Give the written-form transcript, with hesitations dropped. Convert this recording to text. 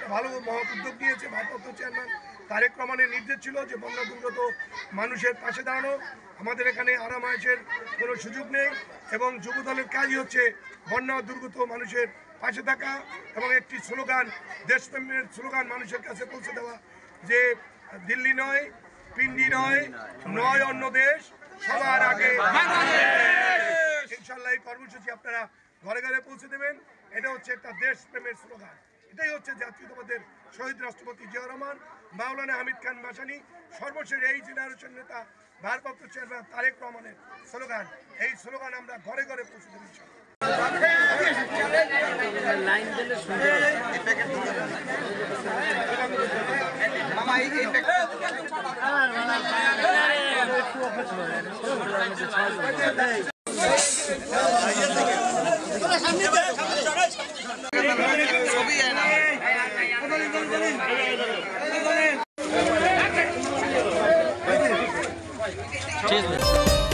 একটা ভালো মহৎ উদ্যোগ নিয়েছে ভারপ্রাপ্ত চেয়ারম্যান তারেক রহমানের নির্দেশ ছিল যে বন্যা দুর্গত মানুষের পাশে দাঁড়ানো। আমাদের এখানে আরাম আয়েশের কোনো সুযোগ নেই এবং যুবদলের কাজই হচ্ছে বন্যা দুর্গত মানুষের পাশে থাকা এবং একটি স্লোগান, দেশপ্রেমের স্লোগান মানুষের কাছে পৌঁছে দেওয়া যে দিল্লি নয়, পিন্ডি নয়, নয় অন্য দেশ, সবার আগে ইনশাল্লাহ এই কর্মসূচি আপনারা ঘরে ঘরে পৌঁছে দেবেন। এটা হচ্ছে একটা দেশপ্রেমের স্লোগান। এটাই হচ্ছে জাতীয়তাবাদের শহীদ রাষ্ট্রপতি জিয়াউর রহমান, মাওলানা হামিদ খান ভাসানী, সর্বশেষ এই জেনারেশন নেতা ভারপ্রাপ্ত চেয়ারম্যান তারেক রহমানের স্লোগান। এই স্লোগান আমরা ঘরে ঘরে পৌঁছে দেব। Cheers.